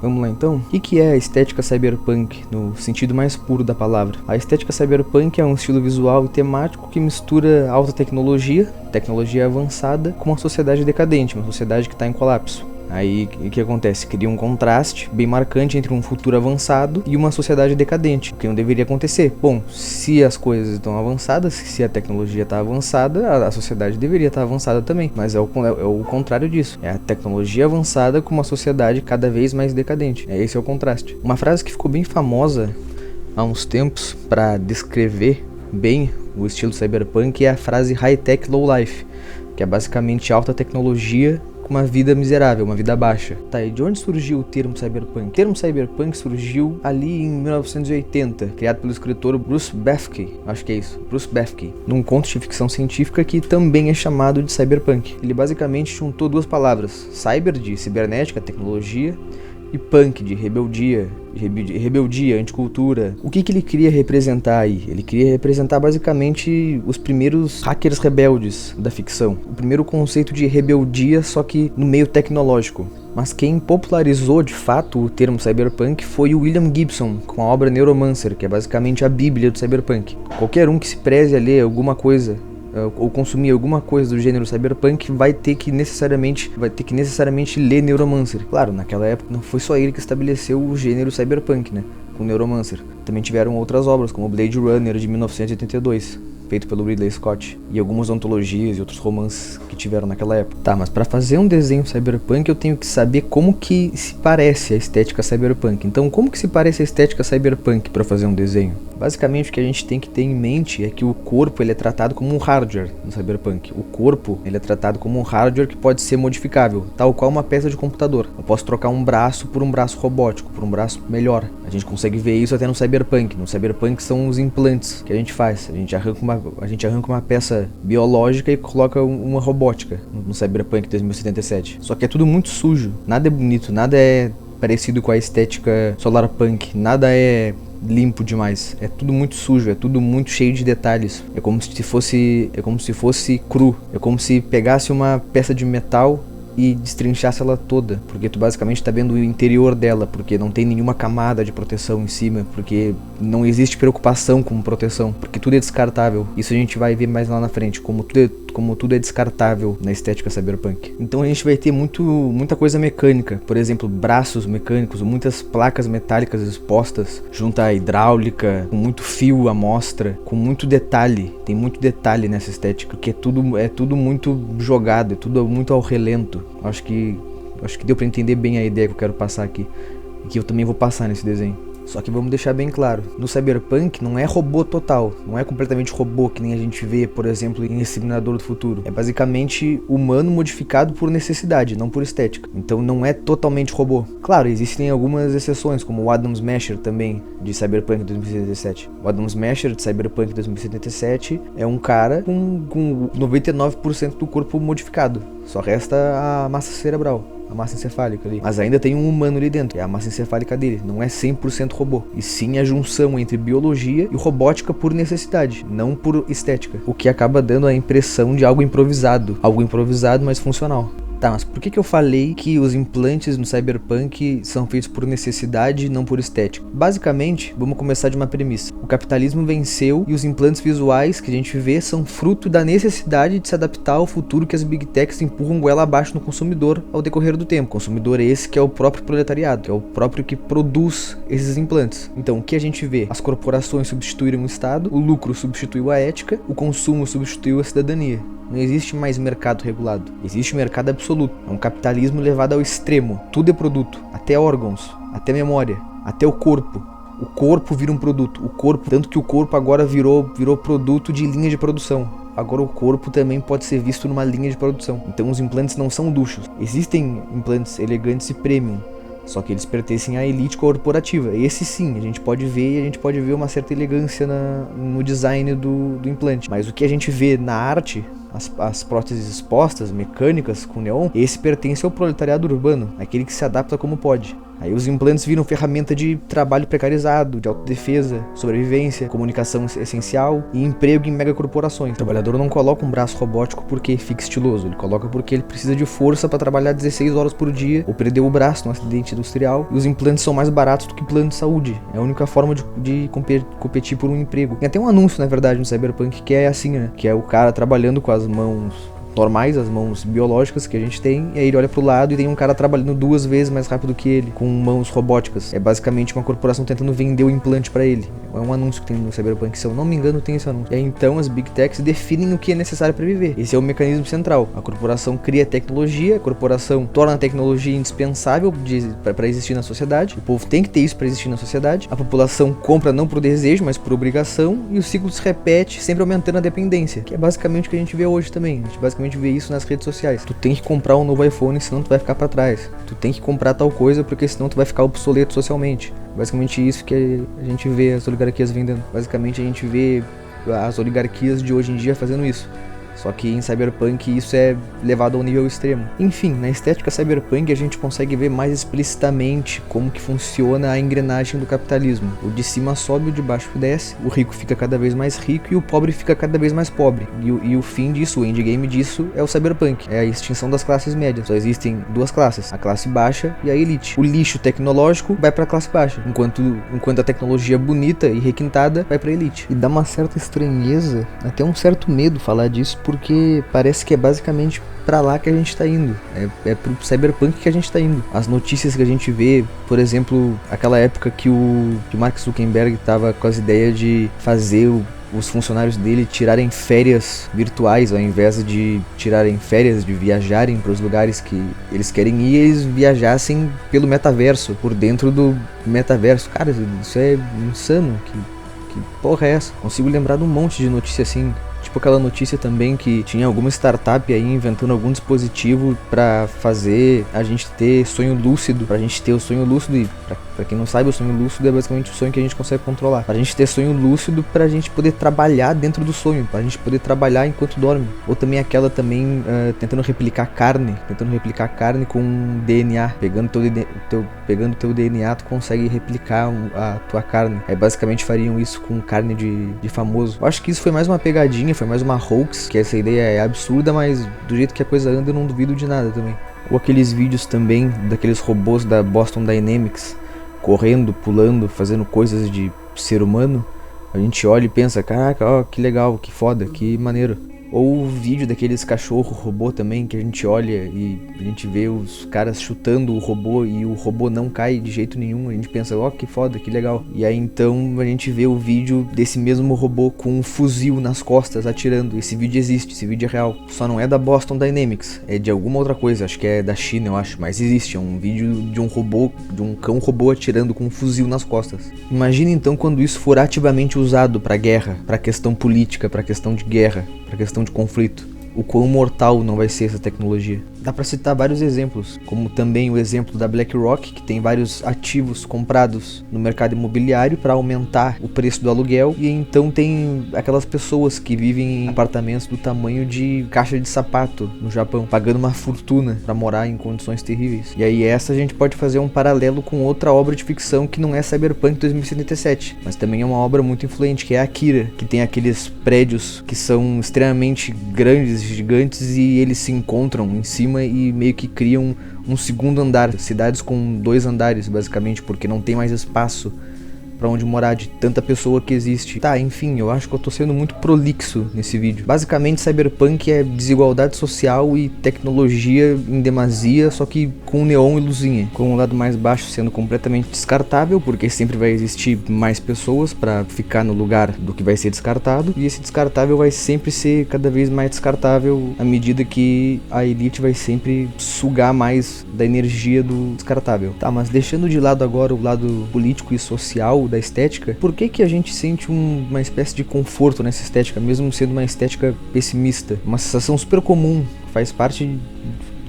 Vamos lá então? O que é a estética cyberpunk no sentido mais puro da palavra? A estética cyberpunk é um estilo visual e temático que mistura alta tecnologia, tecnologia avançada, com uma sociedade decadente, uma sociedade que está em colapso. Aí o que acontece? Cria um contraste bem marcante entre um futuro avançado e uma sociedade decadente, o que não deveria acontecer. Bom, se as coisas estão avançadas, se a tecnologia está avançada, a sociedade deveria estar avançada também, mas é o contrário disso. É a tecnologia avançada com uma sociedade cada vez mais decadente. Esse é o contraste. Uma frase que ficou bem famosa há uns tempos para descrever bem o estilo cyberpunk é a frase high-tech low-life, que é basicamente alta tecnologia, uma vida miserável, uma vida baixa. Tá, e de onde surgiu o termo cyberpunk? O termo cyberpunk surgiu ali em 1980, criado pelo escritor Bruce Bethke, acho que é isso, Bruce Bethke, num conto de ficção científica que também é chamado de cyberpunk. Ele basicamente juntou duas palavras, cyber de cibernética, tecnologia, e punk de rebeldia, anticultura. O que ele queria representar aí? Ele queria representar basicamente os primeiros hackers rebeldes da ficção. O primeiro conceito de rebeldia, só que no meio tecnológico. Mas quem popularizou de fato o termo cyberpunk foi o William Gibson, com a obra Neuromancer, que é basicamente a bíblia do cyberpunk. Qualquer um que se preze a ler alguma coisa ou consumir alguma coisa do gênero cyberpunk vai ter que necessariamente ler Neuromancer. Claro, naquela época não foi só ele que estabeleceu o gênero cyberpunk, né, com Neuromancer. Também tiveram outras obras, como Blade Runner de 1982, feito pelo Ridley Scott, e algumas antologias e outros romances que tiveram naquela época. Tá, mas para fazer um desenho cyberpunk eu tenho que saber como que se parece a estética cyberpunk. Então, como que se parece a estética cyberpunk para fazer um desenho? Basicamente, o que a gente tem que ter em mente é que o corpo ele é tratado como um hardware no cyberpunk. O corpo ele é tratado como um hardware que pode ser modificável, tal qual uma peça de computador. Eu posso trocar um braço por um braço robótico, por um braço melhor. A gente consegue ver isso até no cyberpunk. No cyberpunk são os implantes que a gente faz. A gente arranca uma peça biológica e coloca uma robótica no cyberpunk 2077. Só que é tudo muito sujo, nada é bonito, nada é parecido com a estética solarpunk, nada é limpo demais, é tudo muito sujo, é tudo muito cheio de detalhes, é como se fosse cru, é como se pegasse uma peça de metal e destrinchasse ela toda, porque tu basicamente tá vendo o interior dela, porque não tem nenhuma camada de proteção em cima, porque não existe preocupação com proteção, porque tudo é descartável. Isso a gente vai ver mais lá na frente, como tudo é descartável na estética cyberpunk. Então a gente vai ter muita coisa mecânica, por exemplo, braços mecânicos, muitas placas metálicas expostas, junto à hidráulica, com muito fio à mostra, com muito detalhe. Tem muito detalhe nessa estética, que é tudo muito jogado, é tudo muito ao relento. Acho que deu pra entender bem a ideia que eu quero passar aqui, e que eu também vou passar nesse desenho. Só que vamos deixar bem claro, no cyberpunk não é robô total, não é completamente robô que nem a gente vê, por exemplo, em Exterminador do Futuro. É basicamente humano modificado por necessidade, não por estética. Então não é totalmente robô. Claro, existem algumas exceções, como o Adam Smasher também, de Cyberpunk 2077. O Adam Smasher de Cyberpunk 2077 é um cara com 99% do corpo modificado. Só resta a massa cerebral, a massa encefálica ali. Mas ainda tem um humano ali dentro, é a massa encefálica dele. Não é 100% robô, e sim a junção entre biologia e robótica por necessidade, não por estética. O que acaba dando a impressão de algo improvisado, mas funcional. Tá, mas por que eu falei que os implantes no cyberpunk são feitos por necessidade e não por estética? Basicamente, vamos começar de uma premissa. O capitalismo venceu e os implantes visuais que a gente vê são fruto da necessidade de se adaptar ao futuro que as big techs empurram goela abaixo no consumidor ao decorrer do tempo. Consumidor esse que é o próprio proletariado, que é o próprio que produz esses implantes. Então, o que a gente vê? As corporações substituíram o Estado, o lucro substituiu a ética, o consumo substituiu a cidadania. Não existe mais mercado regulado, existe mercado absoluto. É um capitalismo levado ao extremo. Tudo é produto, até órgãos, até memória, até o corpo. O corpo vira um produto, tanto que o corpo agora virou produto de linha de produção. Agora o corpo também pode ser visto numa linha de produção. Então os implantes não são luxos. Existem implantes elegantes e premium, só que eles pertencem à elite corporativa. Esse sim, a gente pode ver uma certa elegância no design do implante. Mas o que a gente vê na arte, as próteses expostas, mecânicas, com neon, esse pertence ao proletariado urbano, aquele que se adapta como pode. Aí os implantes viram ferramenta de trabalho precarizado, de autodefesa, sobrevivência, comunicação essencial e emprego em megacorporações. O trabalhador não coloca um braço robótico porque fica estiloso, ele coloca porque ele precisa de força para trabalhar 16 horas por dia ou perdeu o braço num acidente industrial, e os implantes são mais baratos do que plano de saúde. É a única forma de competir por um emprego. Tem até um anúncio, na verdade, no Cyberpunk que é assim, né? Que é o cara trabalhando com as mãos normais, as mãos biológicas que a gente tem, e aí ele olha pro lado e tem um cara trabalhando 2 vezes mais rápido que ele, com mãos robóticas. É basicamente uma corporação tentando vender o implante pra ele. É um anúncio que tem no Cyberpunk, se eu não me engano tem esse anúncio. E aí então as Big Techs definem o que é necessário para viver. Esse é o mecanismo central. A corporação cria tecnologia, a corporação torna a tecnologia indispensável para existir na sociedade. O povo tem que ter isso para existir na sociedade. A população compra não por desejo, mas por obrigação, e o ciclo se repete, sempre aumentando a dependência, que é basicamente o que a gente vê hoje também. A gente basicamente vê isso nas redes sociais. Tu tem que comprar um novo iPhone, senão tu vai ficar para trás. Tu tem que comprar tal coisa, porque senão tu vai ficar obsoleto socialmente. Basicamente isso que a gente vê as oligarquias vendendo. Basicamente a gente vê as oligarquias de hoje em dia fazendo isso. Só que em Cyberpunk isso é levado ao nível extremo. Enfim, na estética Cyberpunk a gente consegue ver mais explicitamente como que funciona a engrenagem do capitalismo. O de cima sobe, o de baixo desce, o rico fica cada vez mais rico e o pobre fica cada vez mais pobre. E o fim disso, o endgame disso, é o Cyberpunk. É a extinção das classes médias. Só existem 2 classes, a classe baixa e a elite. O lixo tecnológico vai pra classe baixa, enquanto a tecnologia bonita e requintada vai pra elite. E dá uma certa estranheza, até um certo medo falar disso, porque parece que é basicamente pra lá que a gente tá indo. É pro Cyberpunk que a gente tá indo. As notícias que a gente vê, por exemplo, aquela época que o Mark Zuckerberg tava com as ideias de fazer os funcionários dele tirarem férias virtuais, ao invés de tirarem férias, de viajarem para os lugares que eles querem ir, eles viajassem pelo metaverso, por dentro do metaverso. Cara, isso é insano. Que porra é essa? Consigo lembrar de um monte de notícia assim. Tipo aquela notícia também que tinha alguma startup aí inventando algum dispositivo pra fazer a gente ter sonho lúcido. Pra gente ter o sonho lúcido, e pra quem não sabe, o sonho lúcido é basicamente o sonho que a gente consegue controlar. Pra gente ter sonho lúcido, pra gente poder trabalhar dentro do sonho, pra gente poder trabalhar enquanto dorme. Ou também aquela também tentando replicar carne com DNA. Pegando teu DNA, tu consegue replicar a tua carne. Aí basicamente fariam isso com carne de famoso. Eu acho que isso foi mais uma pegadinha, foi mais uma hoax, que essa ideia é absurda, mas do jeito que a coisa anda eu não duvido de nada também. Ou aqueles vídeos também daqueles robôs da Boston Dynamics correndo, pulando, fazendo coisas de ser humano. A gente olha e pensa, caraca, ó, que legal, que foda, que maneiro. Ou o vídeo daqueles cachorro robô também, que a gente olha e a gente vê os caras chutando o robô e o robô não cai de jeito nenhum. A gente pensa, ó, que foda, que legal. E aí então a gente vê o vídeo desse mesmo robô com um fuzil nas costas atirando. Esse vídeo existe, esse vídeo é real. Só não é da Boston Dynamics, é de alguma outra coisa, acho que é da China, eu acho. Mas existe, é um vídeo de um robô, de um cão robô atirando com um fuzil nas costas. Imagina então quando isso for ativamente usado pra guerra, pra questão política, pra questão de guerra, pra questão de conflito. O quão mortal não vai ser essa tecnologia. Dá pra citar vários exemplos, como também o exemplo da BlackRock, que tem vários ativos comprados no mercado imobiliário para aumentar o preço do aluguel, e então tem aquelas pessoas que vivem em apartamentos do tamanho de caixa de sapato no Japão, pagando uma fortuna para morar em condições terríveis. E aí essa a gente pode fazer um paralelo com outra obra de ficção que não é Cyberpunk 2077, mas também é uma obra muito influente, que é Akira, que tem aqueles prédios que são extremamente grandes, gigantes, e eles se encontram em cima e meio que criam um segundo andar, cidades com 2 andares basicamente, porque não tem mais espaço pra onde morar de tanta pessoa que existe. Tá, enfim, eu acho que eu tô sendo muito prolixo nesse vídeo. Basicamente, Cyberpunk é desigualdade social e tecnologia em demasia, só que com neon e luzinha. Com o lado mais baixo sendo completamente descartável, porque sempre vai existir mais pessoas pra ficar no lugar do que vai ser descartado, e esse descartável vai sempre ser cada vez mais descartável à medida que a elite vai sempre sugar mais da energia do descartável. Tá, mas deixando de lado agora o lado político e social da estética, por que a gente sente uma espécie de conforto nessa estética, mesmo sendo uma estética pessimista? Uma sensação super comum, faz parte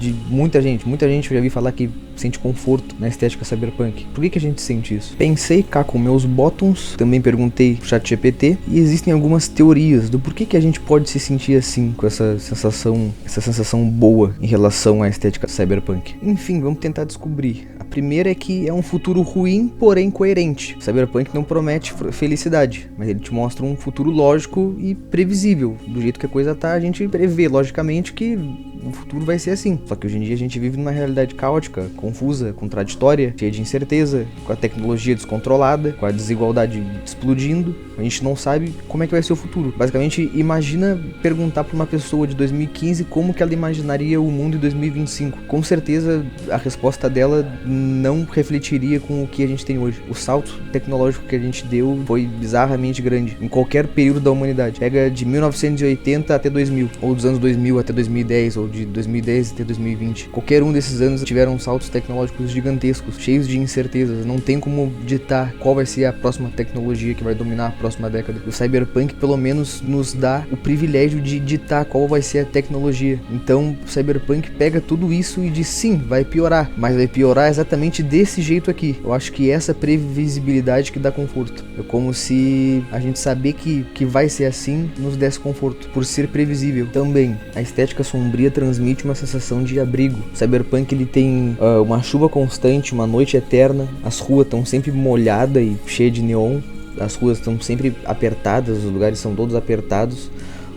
de muita gente eu já vi falar que sente conforto na estética cyberpunk. Por que a gente sente isso? Pensei cá com meus bottoms, também perguntei pro ChatGPT, e existem algumas teorias do porquê que a gente pode se sentir assim, com essa sensação boa em relação à estética cyberpunk. Enfim, vamos tentar descobrir. A primeira é que é um futuro ruim, porém coerente. Cyberpunk não promete felicidade, mas ele te mostra um futuro lógico e previsível. Do jeito que a coisa tá, a gente prevê logicamente que o futuro vai ser assim. Só que hoje em dia a gente vive numa realidade caótica, confusa, contraditória, cheia de incerteza, com a tecnologia descontrolada, com a desigualdade explodindo. A gente não sabe como é que vai ser o futuro. Basicamente, imagina perguntar para uma pessoa de 2015 como que ela imaginaria o mundo em 2025. Com certeza a resposta dela não refletiria com o que a gente tem hoje. O salto tecnológico que a gente deu foi bizarramente grande em qualquer período da humanidade. Pega de 1980 até 2000, ou dos anos 2000 até 2010, ou de 2010 até 2020. Qualquer um desses anos tiveram saltos tecnológicos gigantescos, cheios de incertezas. Não tem como ditar qual vai ser a próxima tecnologia que vai dominar a próxima década. O Cyberpunk pelo menos nos dá o privilégio de ditar qual vai ser a tecnologia. Então o Cyberpunk pega tudo isso e diz sim, vai piorar, mas vai piorar exatamente desse jeito aqui. Eu acho que essa previsibilidade que dá conforto. É como se a gente saber que vai ser assim nos desse conforto, por ser previsível. Também a estética sombria transmite uma sensação de abrigo. O Cyberpunk ele tem uma chuva constante, uma noite eterna, as ruas estão sempre molhadas e cheias de neon, as ruas estão sempre apertadas, os lugares são todos apertados,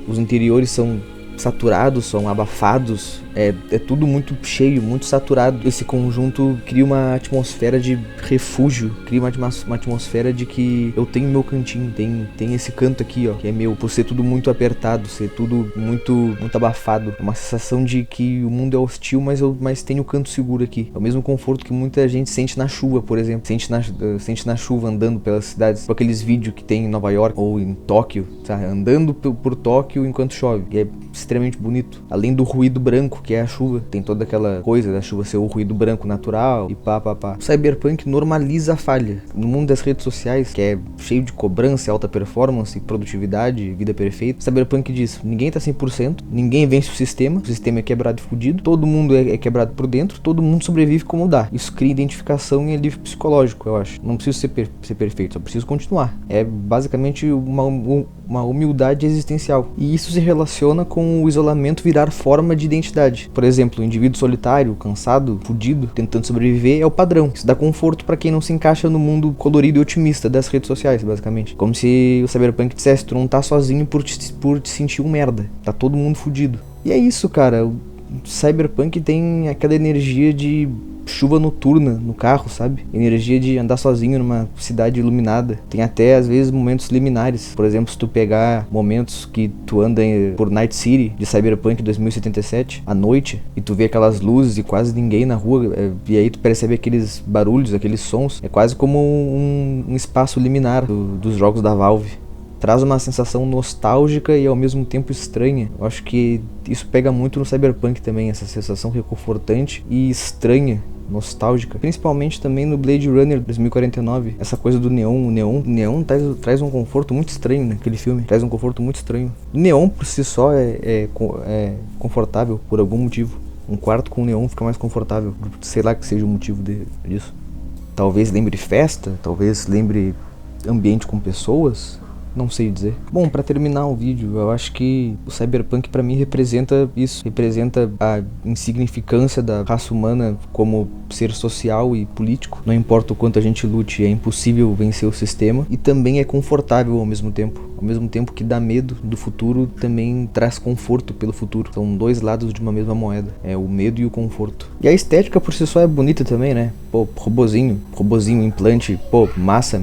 os interiores são saturados, são abafados, é tudo muito cheio, muito saturado. Esse conjunto cria uma atmosfera de refúgio, cria uma atmosfera de que eu tenho meu cantinho, tem esse canto aqui, ó, que é meu, por ser tudo muito apertado, ser tudo muito abafado. É uma sensação de que o mundo é hostil, mas tenho o canto seguro aqui. É o mesmo conforto que muita gente sente na chuva, por exemplo, sente na chuva andando pelas cidades, com aqueles vídeos que tem em Nova York ou em Tóquio, sabe? Andando por Tóquio enquanto chove, e é extremamente bonito. Além do ruído branco que é a chuva, tem toda aquela coisa da chuva ser o ruído branco natural e pá. O Cyberpunk normaliza a falha. No mundo das redes sociais, que é cheio de cobrança, alta performance, produtividade, vida perfeita, o Cyberpunk diz, ninguém tá 100%, ninguém vence o sistema é quebrado e fudido, todo mundo é quebrado por dentro, todo mundo sobrevive como dá. Isso cria identificação e alívio psicológico, eu acho. Não preciso ser perfeito, só preciso continuar. É basicamente uma humildade existencial. E isso se relaciona com o isolamento virar forma de identidade. Por exemplo, o indivíduo solitário, cansado, fudido, tentando sobreviver é o padrão. Isso dá conforto pra quem não se encaixa no mundo colorido e otimista das redes sociais, basicamente. Como se o Cyberpunk dissesse, tu não tá sozinho por te sentir um merda. Tá todo mundo fudido. E é isso, cara. O Cyberpunk tem aquela energia de chuva noturna no carro, sabe? Energia de andar sozinho numa cidade iluminada. Tem até, às vezes, momentos liminares. Por exemplo, se tu pegar momentos que tu anda por Night City, de Cyberpunk 2077, à noite, e tu vê aquelas luzes e quase ninguém na rua, e aí tu percebe aqueles barulhos, aqueles sons. É quase como um espaço liminar dos jogos da Valve. Traz uma sensação nostálgica e ao mesmo tempo estranha. Eu acho que isso pega muito no Cyberpunk também, essa sensação reconfortante e estranha, nostálgica, principalmente também no Blade Runner 2049, essa coisa do neon. O neon traz um conforto muito estranho naquele filme, traz um conforto muito estranho. O neon por si só é confortável por algum motivo. Um quarto com neon fica mais confortável, sei lá que seja o motivo disso. Talvez lembre festa, talvez lembre ambiente com pessoas. Não sei dizer. Bom, pra terminar o vídeo, eu acho que o Cyberpunk pra mim representa isso. Representa a insignificância da raça humana como ser social e político. Não importa o quanto a gente lute, é impossível vencer o sistema. E também é confortável ao mesmo tempo. Ao mesmo tempo que dá medo do futuro, também traz conforto pelo futuro. São dois lados de uma mesma moeda. É o medo e o conforto. E a estética por si só é bonita também, né? Pô, robozinho, implante, pô, massa.